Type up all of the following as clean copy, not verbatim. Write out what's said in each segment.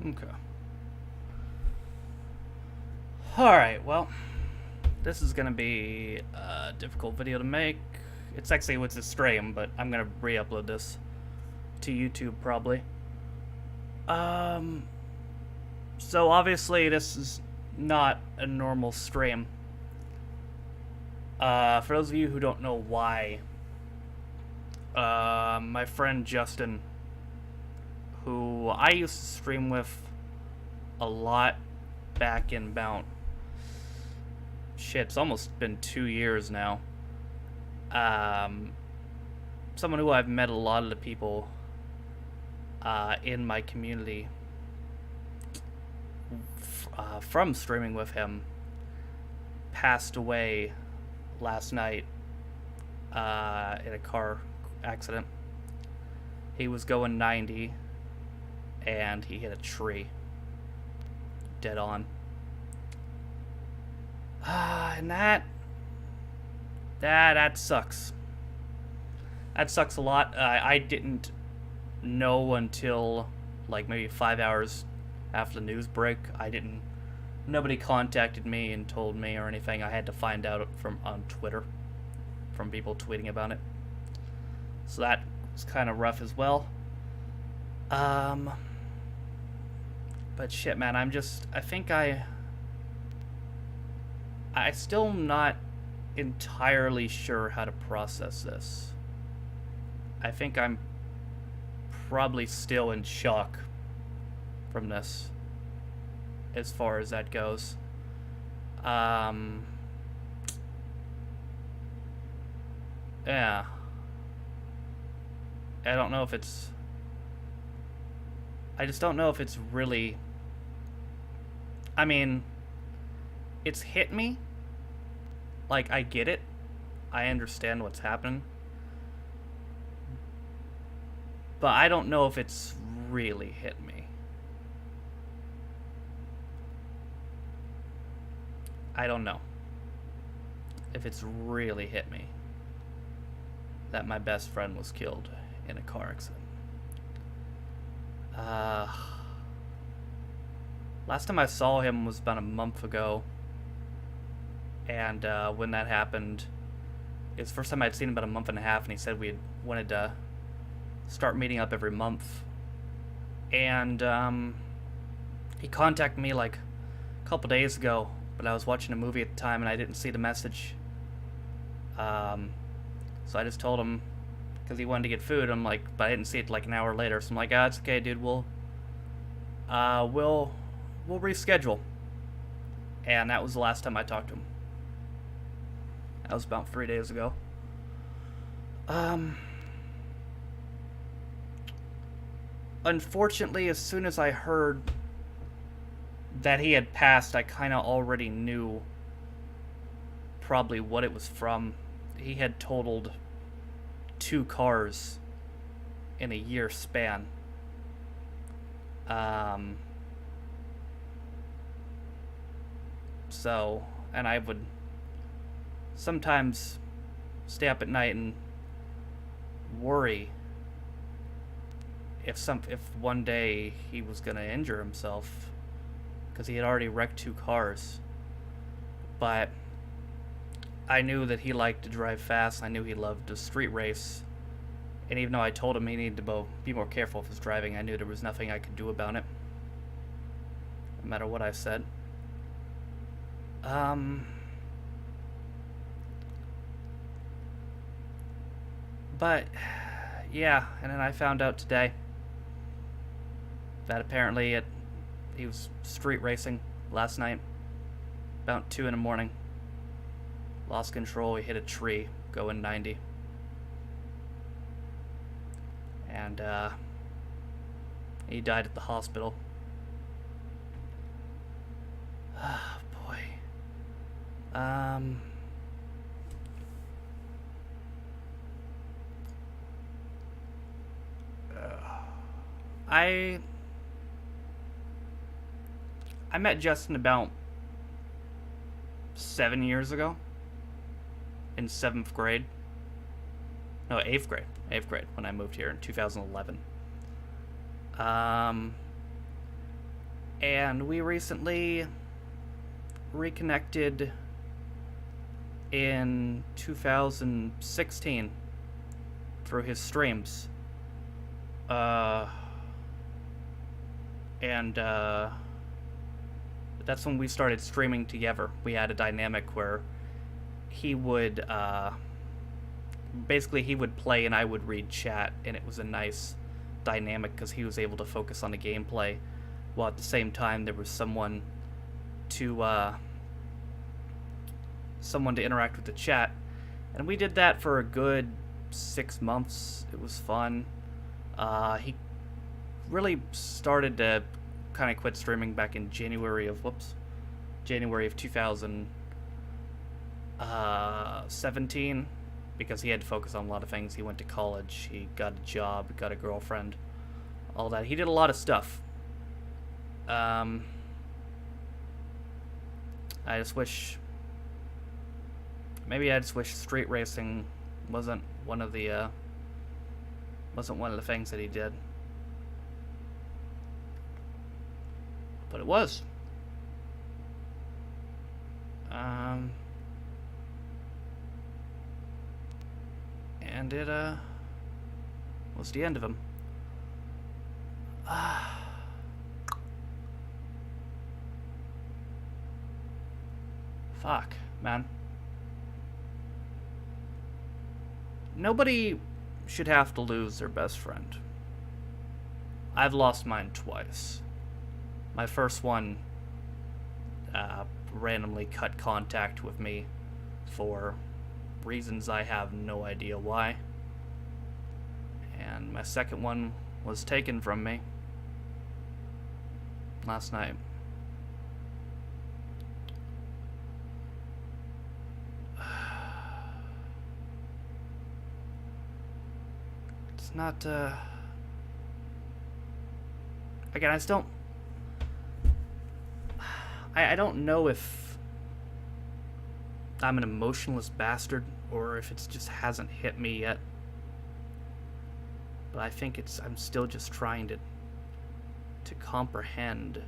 Okay. Alright, well, this is gonna be a difficult video to make. It's actually with the stream, but I'm gonna re-upload this to YouTube probably. Um, so obviously this is not a normal stream. For those of you who don't know why, my friend Justin, who I used to stream with a lot back in Mount. Shit, it's almost been 2 years now. Someone who I've met a lot of the people in my community from streaming with him passed away last night in a car accident. He was going 90 and he hit a tree dead on. And that sucks. That sucks a lot. I didn't know until like maybe 5 hours after the news break. Nobody contacted me and told me or anything. I had to find out on Twitter from people tweeting about it. So that was kind of rough as well. But shit, man, I still not entirely sure how to process this. I think I'm probably still in shock from this, as far as that goes. Yeah. I don't know if it's... I just don't know if it's really... I mean, it's hit me. Like, I get it. I understand what's happening. But I don't know if it's really hit me. I don't know if it's really hit me that my best friend was killed in a car accident. Last time I saw him was about a month ago. And when that happened, it's the first time I'd seen him about a month and a half, and he said we had wanted to start meeting up every month. And he contacted me like a couple days ago, but I was watching a movie at the time and I didn't see the message. So I just told him, because he wanted to get food. I'm like, but I didn't see it like an hour later. So I'm like, it's okay, dude. We'll reschedule. And that was the last time I talked to him. That was about 3 days ago. Unfortunately, as soon as I heard that he had passed, I kind of already knew probably what it was from. He had totaled 2 cars in a year span. So, and I would sometimes stay up at night and worry if one day he was going to injure himself, because he had already wrecked 2 cars. But I knew that he liked to drive fast. I knew he loved to street race. And even though I told him he needed to be more careful with his driving, I knew there was nothing I could do about it, no matter what I said. But yeah, and then I found out today that apparently he was street racing last night about 2 in the morning. Lost control, he hit a tree going 90. And he died at the hospital. Oh boy. I met Justin about 7 years ago in 7th grade. No, 8th grade. 8th grade when I moved here in 2011. And we recently reconnected in 2016 through his streams. And that's when we started streaming together. We had a dynamic where he would basically he would play and I would read chat, and it was a nice dynamic because he was able to focus on the gameplay while at the same time there was someone to interact with the chat. And we did that for a good 6 months. It was fun. He really started to kind of quit streaming back in January of 2017 because he had to focus on a lot of things. He went to college, he got a job, got a girlfriend, all that. He did a lot of stuff. I just wish street racing wasn't one of the things that he did. But it was. And it was the end of him. Fuck, man. Nobody should have to lose their best friend. I've lost mine twice. My first one randomly cut contact with me for reasons I have no idea why. And my second one was taken from me last night. It's not, again, I don't know if I'm an emotionless bastard or if it just hasn't hit me yet. But I think I'm still just trying to comprehend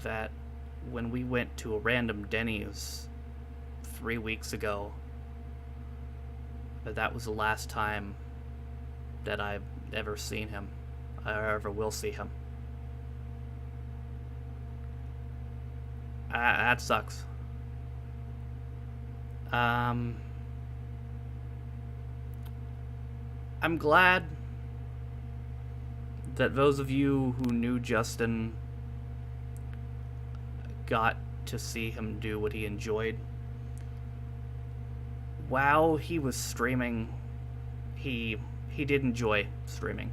that when we went to a random Denny's 3 weeks ago, that was the last time that I've ever seen him, or ever will see him. That sucks. I'm glad that those of you who knew Justin got to see him do what he enjoyed. While he was streaming, he did enjoy streaming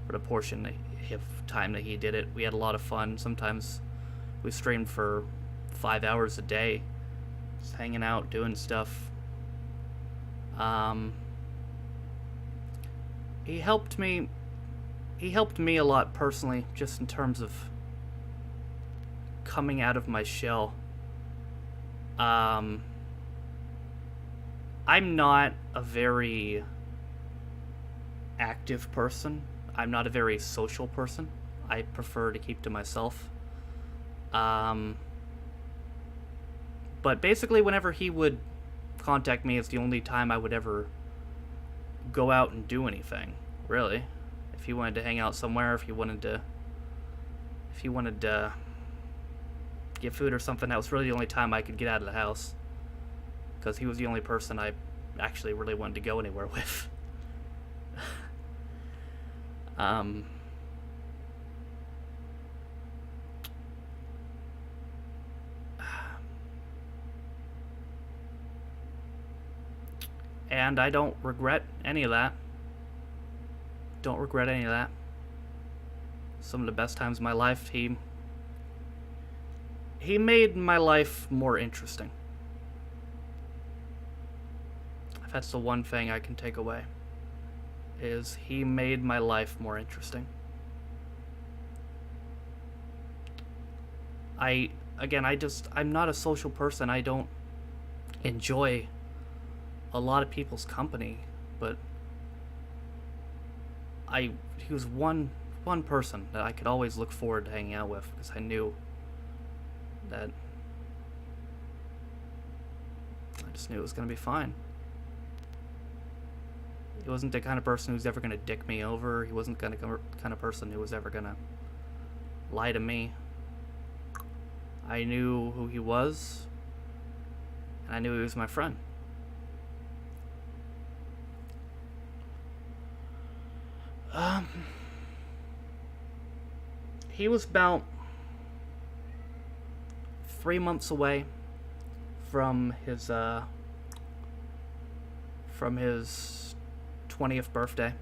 for the portion of time that he did it. We had a lot of fun. Sometimes we streamed for 5 hours a day, just hanging out, doing stuff. He helped me a lot personally, just in terms of coming out of my shell. I'm not a very active person. I'm not a very social person. I prefer to keep to myself. But basically, whenever he would contact me, it's the only time I would ever go out and do anything, really. If he wanted to hang out somewhere, if he wanted to get food or something, that was really the only time I could get out of the house, because he was the only person I actually really wanted to go anywhere with. And I don't regret any of that. Don't regret any of that. Some of the best times of my life, he made my life more interesting. If that's the one thing I can take away, is he made my life more interesting. I'm not a social person. I don't enjoy a lot of people's company, but he was one one person that I could always look forward to hanging out with, because I knew that I just knew it was going to be fine. He wasn't the kind of person who's ever going to dick me over. He wasn't the kind of person who was ever going to lie to me. I knew who he was, and I knew he was my friend. He was about 3 months away from his 20th birthday,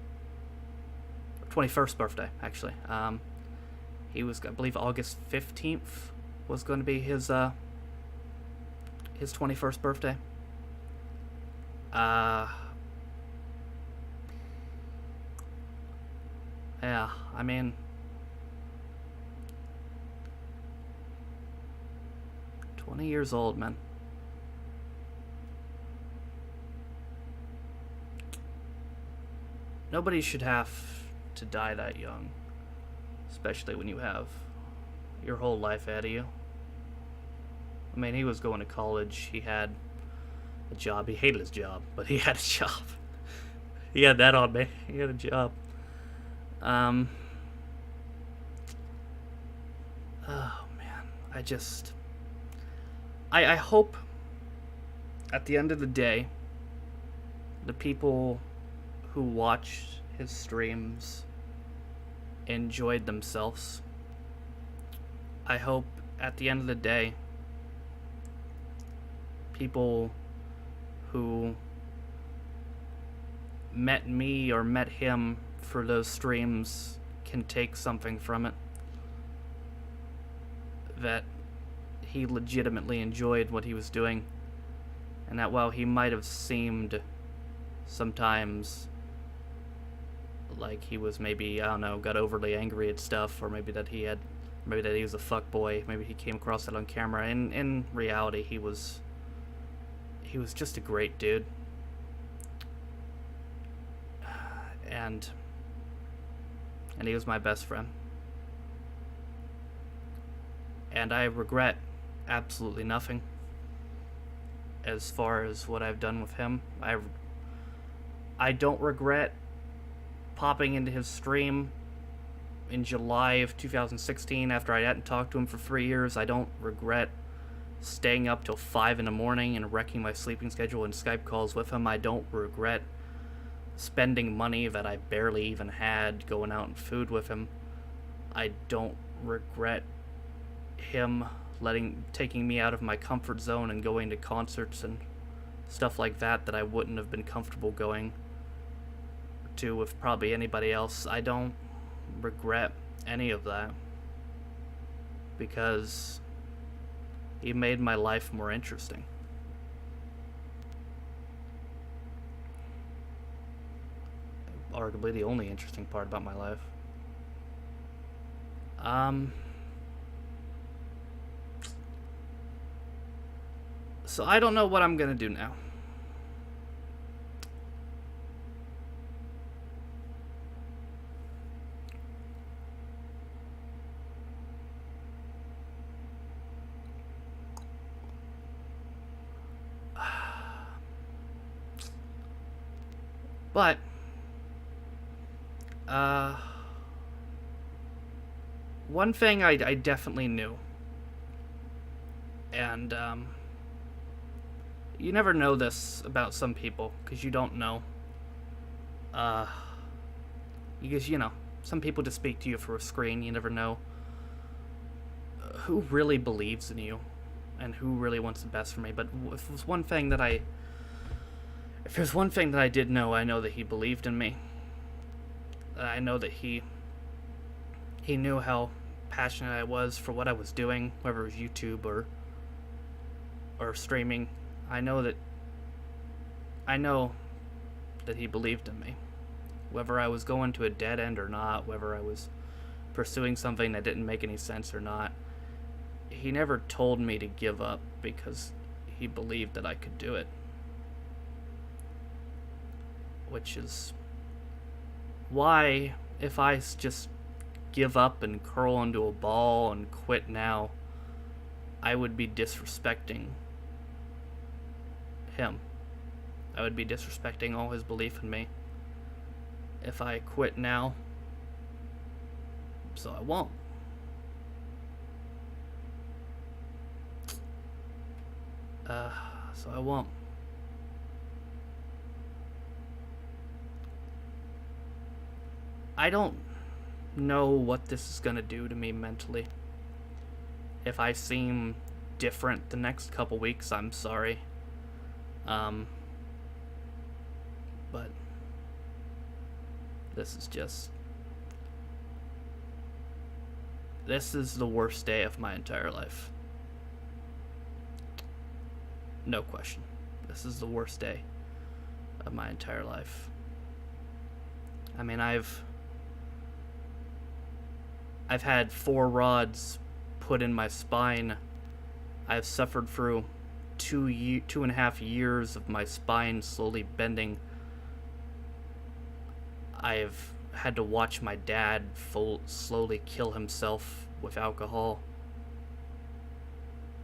or 21st birthday, actually. He was, I believe, August 15th was going to be his 21st birthday. Yeah, I mean, $20 old, man. Nobody should have to die that young, especially when you have your whole life ahead of you. I mean, he was going to college, he had a job, he hated his job, but he had a job. He had that on me, he had a job. Oh man, I hope at the end of the day, the people who watched his streams enjoyed themselves. I hope at the end of the day, people who met me or met him for those streams can take something from it. That he legitimately enjoyed what he was doing, and that while he might have seemed sometimes like he was maybe, I don't know, got overly angry at stuff, or maybe that he was a fuckboy, maybe he came across that on camera. In reality, he was just a great dude. And he was my best friend. And I regret absolutely nothing as far as what I've done with him. I don't regret popping into his stream in July of 2016 after I hadn't talked to him for 3 years. I don't regret staying up till 5 in the morning and wrecking my sleeping schedule and Skype calls with him. I don't regret spending money that I barely even had going out and food with him. I don't regret him taking me out of my comfort zone and going to concerts and stuff like that I wouldn't have been comfortable going to with probably anybody else. I don't regret any of that, because he made my life more interesting. Arguably the only interesting part about my life. So I don't know what I'm gonna do now. But one thing I definitely knew, and you never know this about some people, because you don't know. Because, some people just speak to you through a screen. You never know who really believes in you and who really wants the best for me. But if there's one thing that I did know, I know that he believed in me. I know that he knew how passionate I was for what I was doing, whether it was YouTube or streaming. I know that he believed in me. Whether I was going to a dead end or not, whether I was pursuing something that didn't make any sense or not, he never told me to give up because he believed that I could do it. Which is why, if I just give up and curl into a ball and quit now, I would be disrespecting him. I would be disrespecting all his belief in me if I quit now. So I won't. So I won't. I don't know what this is gonna do to me mentally. If I seem different the next couple weeks, I'm sorry. But this is the worst day of my entire life. No question. This is the worst day of my entire life. I mean, I've had 4 rods put in my spine. I've suffered through 2.5 years of my spine slowly bending. I've had to watch my dad slowly kill himself with alcohol.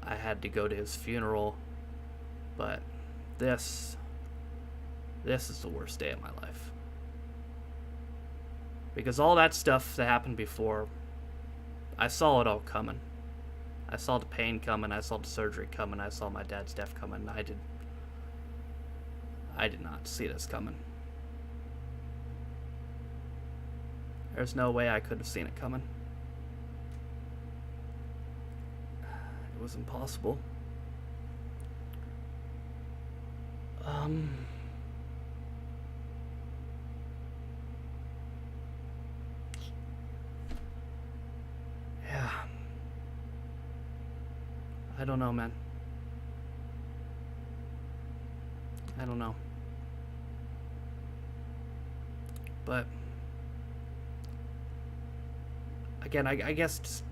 I had to go to his funeral. But this is the worst day of my life. Because all that stuff that happened before, I saw it all coming. I saw the pain coming, I saw the surgery coming, I saw my dad's death coming. I did not see this coming. There's no way I could have seen it coming. It was impossible. Yeah. I don't know, man. I don't know. But again, I guess just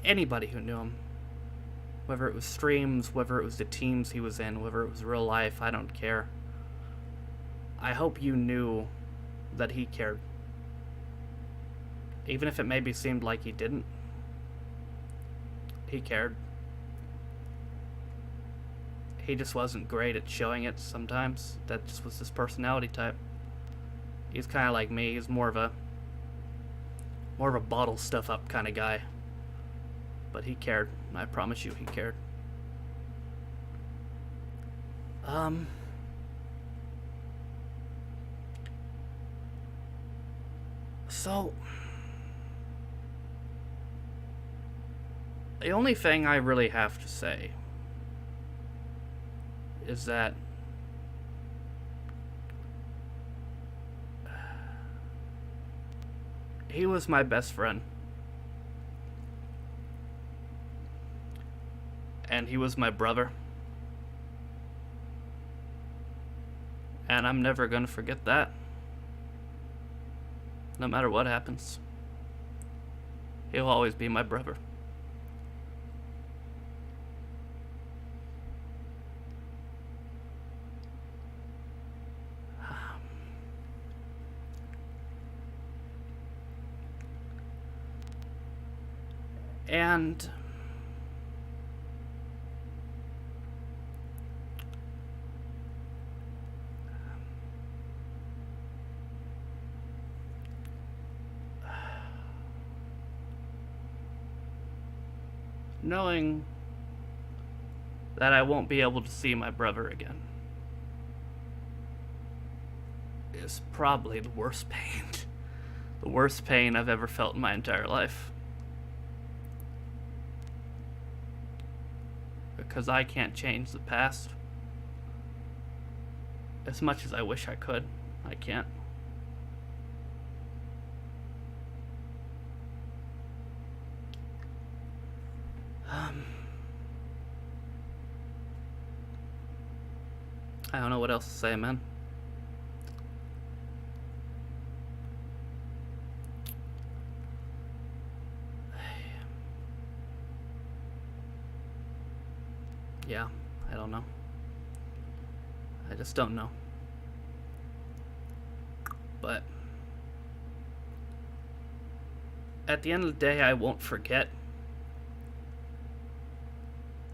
anybody who knew him, whether it was streams, whether it was the teams he was in, whether it was real life, I don't care. I hope you knew that he cared. Even if it maybe seemed like he didn't. He cared. He just wasn't great at showing it sometimes. That just was his personality type. He's kind of like me. He's more of a bottle stuff up kind of guy. But he cared. I promise you, he cared. So the only thing I really have to say is that he was my best friend. And he was my brother. And I'm never gonna forget that. No matter what happens. He'll always be my brother. And knowing that I won't be able to see my brother again is probably the worst pain. The worst pain I've ever felt in my entire life. Because I can't change the past. As much as I wish I could, I can't. I don't know what else to say, man. Yeah, I don't know. I just don't know. But at the end of the day, I won't forget.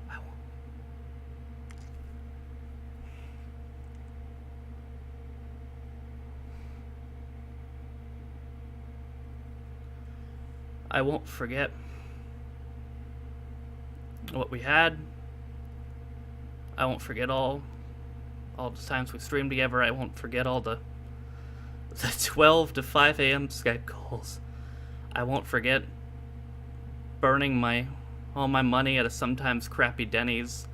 I won't. I won't forget what we had. I won't forget all the times we streamed together. I won't forget all the 12 to 5 a.m. Skype calls. I won't forget burning all my money at a sometimes crappy Denny's.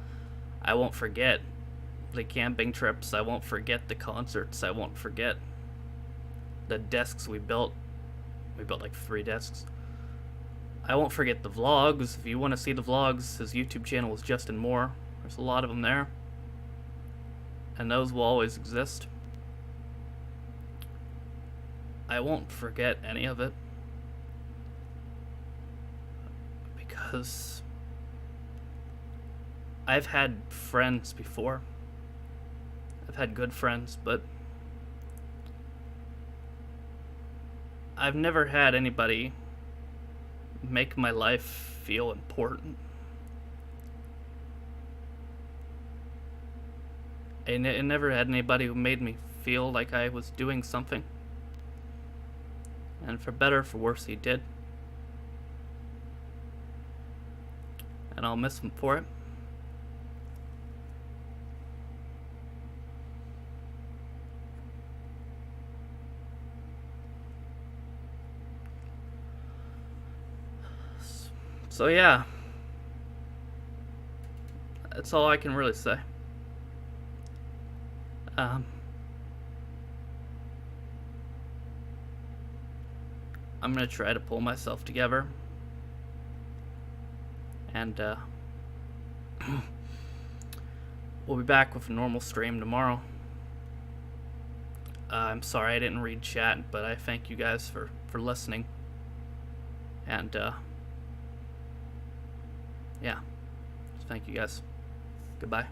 I won't forget the camping trips. I won't forget the concerts. I won't forget the desks we built. We built like 3 desks. I won't forget the vlogs. If you want to see the vlogs, his YouTube channel is Justin Moore. There's a lot of them there. And those will always exist. I won't forget any of it. Because I've had friends before. I've had good friends, but I've never had anybody make my life feel important. And it never had anybody who made me feel like I was doing something. And for better or for worse, he did. And I'll miss him for it. So yeah, that's all I can really say. I'm gonna try to pull myself together, and we'll be back with a normal stream tomorrow. I'm sorry I didn't read chat, but I thank you guys for listening, and yeah, thank you guys. Goodbye.